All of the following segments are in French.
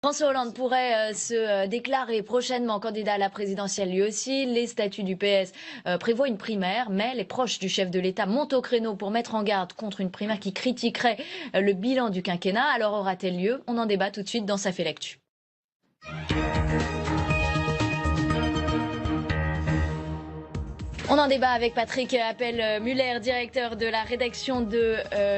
François Hollande pourrait se déclarer prochainement candidat à la présidentielle lui aussi. Les statuts du PS prévoient une primaire, mais les proches du chef de l'État montent au créneau pour mettre en garde contre une primaire qui critiquerait le bilan du quinquennat. Alors aura-t-elle lieu? On en débat tout de suite dans Ça fait l'actu. On en débat avec Patrick Appel-Muller, directeur de la rédaction de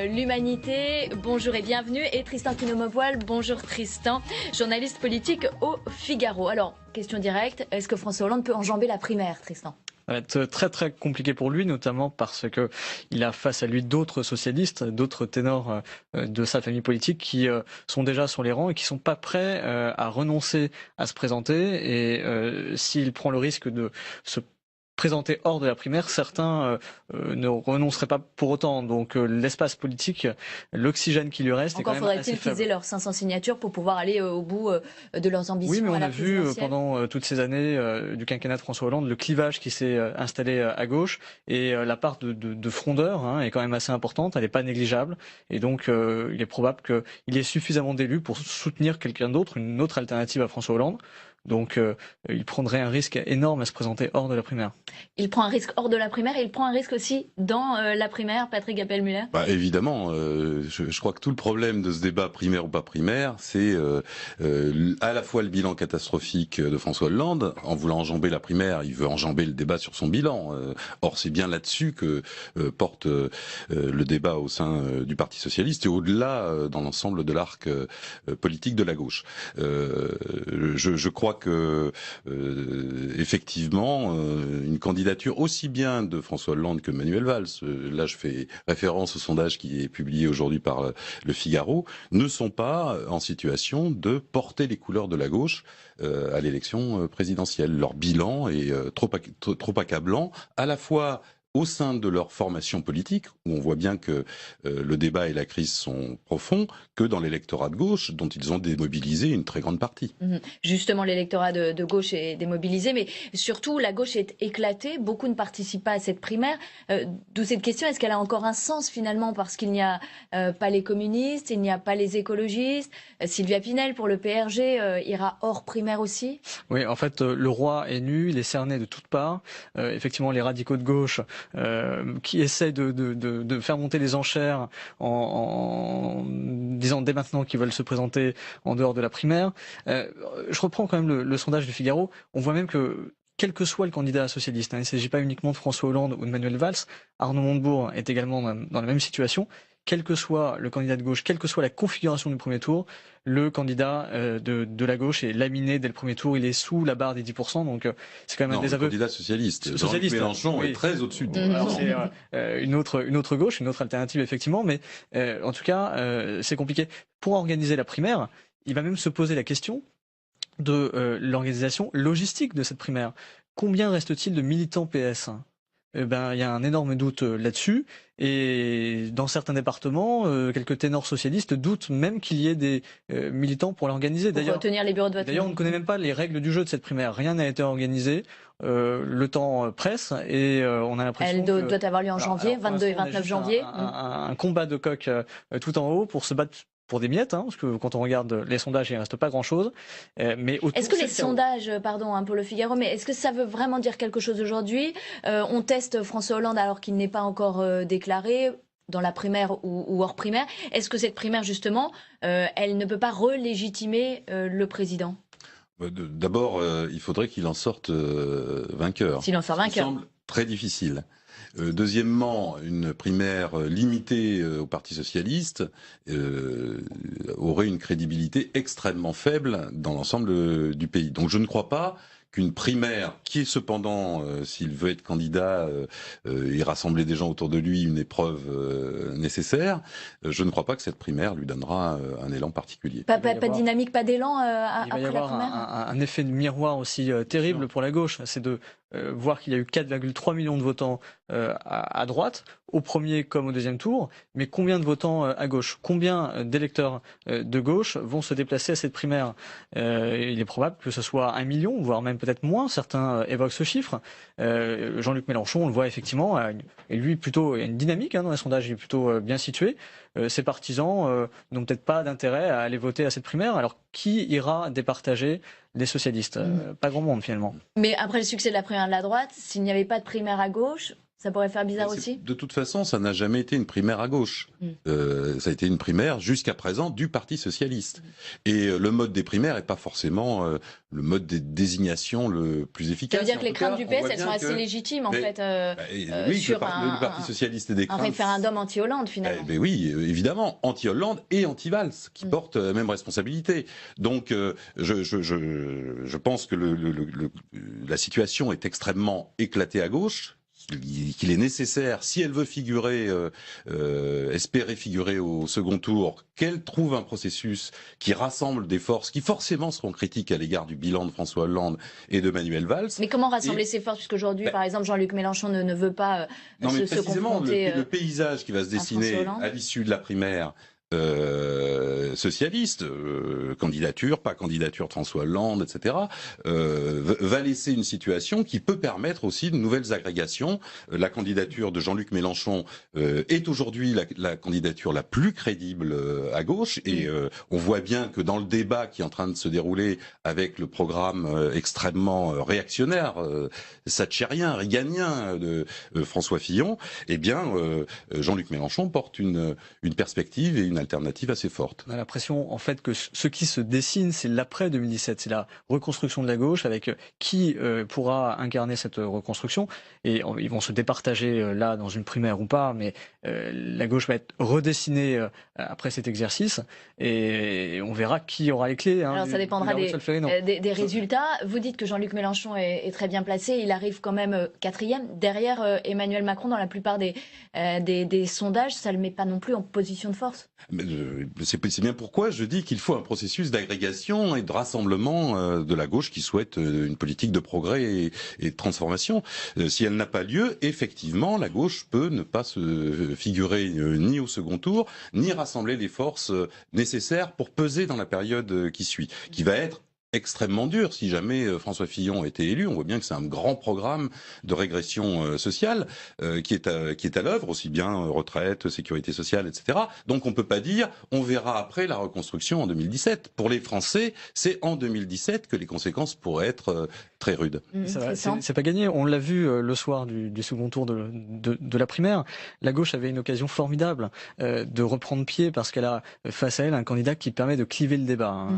l'Humanité. Bonjour et bienvenue. Et Tristan Quineau-Maupoil. Bonjour Tristan, journaliste politique au Figaro. Alors, question directe, est-ce que François Hollande peut enjamber la primaire, Tristan? Ça va être très très compliqué pour lui, notamment parce que il a face à lui d'autres socialistes, d'autres ténors de sa famille politique qui sont déjà sur les rangs et qui sont pas prêts à renoncer à se présenter. Et s'il prend le risque de se présenter hors de la primaire, certains ne renonceraient pas pour autant. Donc l'espace politique, l'oxygène qui lui reste est quand même assez faible. Encore faudrait-il qu'ils aient leurs 500 signatures pour pouvoir aller au bout de leurs ambitions. Oui, mais on a vu pendant toutes ces années du quinquennat de François Hollande le clivage qui s'est installé à gauche, et la part de frondeur est quand même assez importante, elle n'est pas négligeable, et donc il est probable qu'il y ait suffisamment d'élus pour soutenir quelqu'un d'autre, une autre alternative à François Hollande. Donc il prendrait un risque énorme à se présenter hors de la primaire. Il prend un risque hors de la primaire et il prend un risque aussi dans la primaire, Patrick Appel-Muller? Évidemment, je crois que tout le problème de ce débat primaire ou pas primaire, c'est à la fois le bilan catastrophique de François Hollande. En voulant enjamber la primaire, il veut enjamber le débat sur son bilan. Or, c'est bien là-dessus que porte le débat au sein du Parti socialiste et au-delà dans l'ensemble de l'arc politique de la gauche. Je crois que effectivement une candidature aussi bien de François Hollande que Manuel Valls, là je fais référence au sondage qui est publié aujourd'hui par le Figaro, ne sont pas en situation de porter les couleurs de la gauche à l'élection présidentielle. Leur bilan est trop accablant, à la fois au sein de leur formation politique, où on voit bien que le débat et la crise sont profonds, que dans l'électorat de gauche, dont ils ont démobilisé une très grande partie. Justement, l'électorat de gauche est démobilisé, mais surtout, la gauche est éclatée. Beaucoup ne participent pas à cette primaire. D'où cette question, est-ce qu'elle a encore un sens finalement? Parce qu'il n'y a pas les communistes, il n'y a pas les écologistes. Sylvia Pinel, pour le PRG, ira hors primaire aussi? Oui, en fait, le roi est nu, il est cerné de toutes parts. Effectivement, les radicaux de gauche qui essaient de faire monter les enchères en disant dès maintenant qu'ils veulent se présenter en dehors de la primaire. Je reprends quand même le sondage du Figaro. On voit même que quel que soit le candidat socialiste, il ne s'agit pas uniquement de François Hollande ou de Manuel Valls, Arnaud Montebourg est également dans la même situation. Quel que soit le candidat de gauche, quelle que soit la configuration du premier tour, le candidat de la gauche est laminé dès le premier tour, il est sous la barre des 10%, donc c'est quand même un désaveu. Le candidat socialiste, Jean-Luc Mélenchon est très au-dessus de 10%. Alors c'est une autre gauche, une autre alternative effectivement, mais en tout cas c'est compliqué. Pour organiser la primaire, il va même se poser la question de l'organisation logistique de cette primaire. Combien reste-t-il de militants PS ? Il y a un énorme doute là-dessus, et dans certains départements, quelques ténors socialistes doutent même qu'il y ait des militants pour l'organiser. Pour retenir les bureaux de vote. D'ailleurs, on ne connaît même pas les règles du jeu de cette primaire. Rien n'a été organisé. Le temps presse et on a l'impression qu'elle doit avoir lieu en janvier, 22 et 29 janvier. Un combat de coq tout en haut pour se battre pour des miettes, parce que quand on regarde les sondages, il ne reste pas grand-chose. Mais est-ce que les sondages, pardon pour le Figaro, mais est-ce que ça veut vraiment dire quelque chose aujourd'hui? On teste François Hollande alors qu'il n'est pas encore déclaré dans la primaire ou hors primaire. Est-ce que cette primaire, justement, elle ne peut pas relégitimer le président? D'abord, il faudrait qu'il en sorte vainqueur. S'il en sort vainqueur. Ça me semble très difficile. Deuxièmement, une primaire limitée au Parti socialiste aurait une crédibilité extrêmement faible dans l'ensemble du pays. Donc je ne crois pas qu'une primaire, qui est cependant, s'il veut être candidat et rassembler des gens autour de lui, une épreuve nécessaire, je ne crois pas que cette primaire lui donnera un élan particulier. Pas de dynamique, pas d'élan après la primaire. Il va y avoir un effet de miroir aussi terrible pour la gauche, c'est de voir qu'il y a eu 4,3 millions de votants à droite, au premier comme au deuxième tour, mais combien de votants à gauche? Combien d'électeurs de gauche vont se déplacer à cette primaire? Il est probable que ce soit 1 million, voire même même peut-être moins. Certains évoquent ce chiffre. Jean-Luc Mélenchon, on le voit effectivement, et lui plutôt il y a une dynamique dans les sondages, il est plutôt bien situé. Ses partisans n'ont peut-être pas d'intérêt à aller voter à cette primaire. Alors qui ira départager les socialistes? Pas grand monde finalement. Mais après le succès de la primaire de la droite, s'il n'y avait pas de primaire à gauche, ça pourrait faire bizarre aussi. De toute façon, ça n'a jamais été une primaire à gauche. Ça a été une primaire jusqu'à présent du Parti socialiste. Et le mode des primaires n'est pas forcément le mode des désignations le plus efficace. Ça veut dire que les craintes du PS, elles sont assez légitimes en fait. Oui, sur le Parti socialiste et des craintes. Un référendum anti-Hollande finalement. Mais oui, évidemment, anti-Hollande et anti-Valls, qui portent la même responsabilité. Donc, je pense que la situation est extrêmement éclatée à gauche, qu'il est nécessaire, si elle veut figurer, espérer figurer au second tour, qu'elle trouve un processus qui rassemble des forces qui forcément seront critiques à l'égard du bilan de François Hollande et de Manuel Valls. Mais comment rassembler ces forces, puisqu'aujourd'hui, par exemple, Jean-Luc Mélenchon ne veut pas se confronter le paysage qui va se dessiner à l'issue de la primaire socialiste, candidature, pas candidature de François Hollande, etc., va laisser une situation qui peut permettre aussi de nouvelles agrégations. La candidature de Jean-Luc Mélenchon est aujourd'hui la candidature la plus crédible à gauche, et on voit bien que dans le débat qui est en train de se dérouler avec le programme extrêmement réactionnaire, thatchérien, réganien de François Fillon, eh bien Jean-Luc Mélenchon porte une perspective et une alternative assez forte. On a l'impression en fait que ce qui se dessine, c'est l'après 2017, c'est la reconstruction de la gauche, avec qui pourra incarner cette reconstruction, et ils vont se départager là dans une primaire ou pas, mais la gauche va être redessinée après cet exercice, et on verra qui aura les clés. Alors ça dépendra des résultats. Vous dites que Jean-Luc Mélenchon est très bien placé, il arrive quand même 4e, derrière Emmanuel Macron dans la plupart des sondages, ça ne le met pas non plus en position de force. C'est bien pourquoi je dis qu'il faut un processus d'agrégation et de rassemblement de la gauche qui souhaite une politique de progrès et de transformation. Si elle n'a pas lieu, effectivement, la gauche peut ne pas se figurer ni au second tour, ni rassembler les forces nécessaires pour peser dans la période qui suit, qui va être extrêmement dur si jamais François Fillon était élu. On voit bien que c'est un grand programme de régression sociale qui est à l'œuvre, aussi bien retraite, sécurité sociale, etc. Donc on peut pas dire on verra après la reconstruction en 2017. Pour les Français, c'est en 2017 que les conséquences pourraient être très rudes. C'est pas gagné. On l'a vu le soir du second tour de la primaire. La gauche avait une occasion formidable de reprendre pied parce qu'elle a face à elle un candidat qui permet de cliver le débat.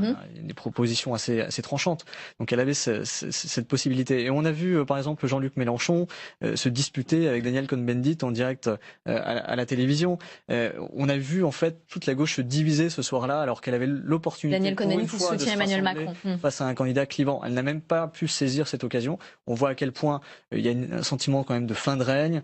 Des propositions assez tranchantes. Donc elle avait cette possibilité. Et on a vu par exemple Jean-Luc Mélenchon se disputer avec Daniel Cohn-Bendit en direct à la télévision. On a vu en fait toute la gauche se diviser ce soir-là alors qu'elle avait l'opportunité Daniel Cohn-Bendit qui soutient Emmanuel Macron face à un candidat clivant. Elle n'a même pas pu saisir cette occasion. On voit à quel point il y a un sentiment quand même de fin de règne,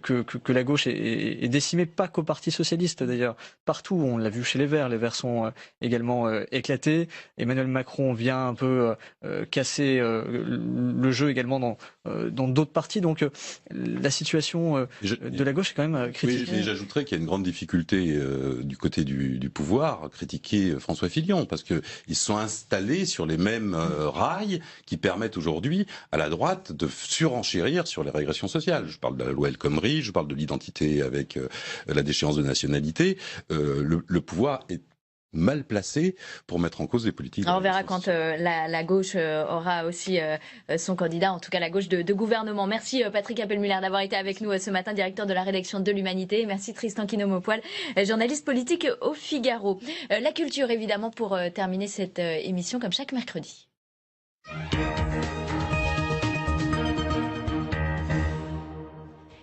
que la gauche est décimée, pas qu'au Parti socialiste d'ailleurs. Partout, on l'a vu chez les Verts sont également éclatés. Emmanuel Macron vient un peu casser le jeu également dans d'autres partis. Donc la situation de la gauche est quand même critique. Oui, j'ajouterais qu'il y a une grande difficulté du côté du pouvoir à critiquer François Fillon, parce qu'ils se sont installés sur les mêmes rails qui permettent aujourd'hui à la droite de surenchérir sur les régressions sociales. Je parle de la loi El Khomri, je parle de l'identité avec la déchéance de nationalité. Le pouvoir est mal placé pour mettre en cause des politiques. Alors on verra quand la gauche aura aussi son candidat, en tout cas la gauche de gouvernement. Merci Patrick Appelmuller d'avoir été avec nous ce matin, directeur de la rédaction de l'Humanité. Merci Tristan Quineau-Maupoil, journaliste politique au Figaro. La culture évidemment pour terminer cette émission comme chaque mercredi.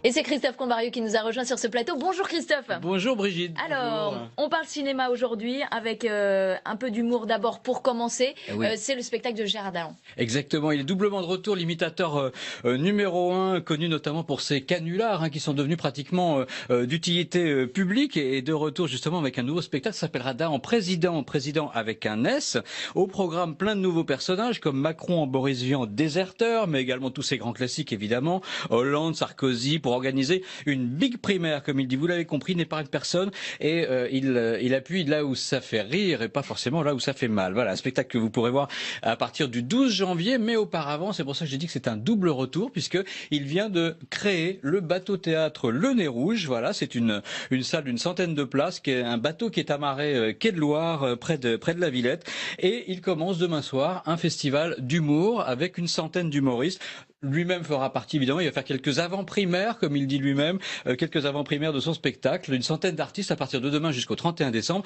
Et c'est Christophe Combarieu qui nous a rejoint sur ce plateau. Bonjour Christophe. Bonjour Brigitte. Alors, bonjour. On parle cinéma aujourd'hui avec un peu d'humour d'abord pour commencer. Oui. C'est le spectacle de Gérard Darmon. Exactement, il est doublement de retour, l'imitateur numéro 1, connu notamment pour ses canulars qui sont devenus pratiquement d'utilité publique, et de retour justement avec un nouveau spectacle qui s'appellera Darmon président avec un S. Au programme, plein de nouveaux personnages comme Macron en Boris Vian déserteur, mais également tous ces grands classiques évidemment, Hollande, Sarkozy, pour organiser une big primaire, comme il dit. Vous l'avez compris, n'épargne personne et il appuie là où ça fait rire et pas forcément là où ça fait mal. Voilà, un spectacle que vous pourrez voir à partir du 12 janvier, mais auparavant, c'est pour ça que j'ai dit que c'est un double retour, puisque il vient de créer le bateau-théâtre Le Nez Rouge. Voilà, c'est une salle d'une centaine de places, qui est un bateau qui est amarré quai de Loire, près de la Villette, et il commence demain soir un festival d'humour avec une centaine d'humoristes. Lui-même fera partie, évidemment, il va faire quelques avant-primaires, comme il dit lui-même, quelques avant-primaires de son spectacle, une centaine d'artistes à partir de demain jusqu'au 31 décembre.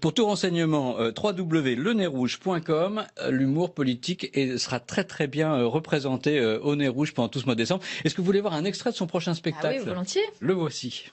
Pour tout renseignement, www.lenezrouge.com, l'humour politique sera très très bien représenté au Nez Rouge pendant tout ce mois de décembre. Est-ce que vous voulez voir un extrait de son prochain spectacle? Ah oui, volontiers. Le voici.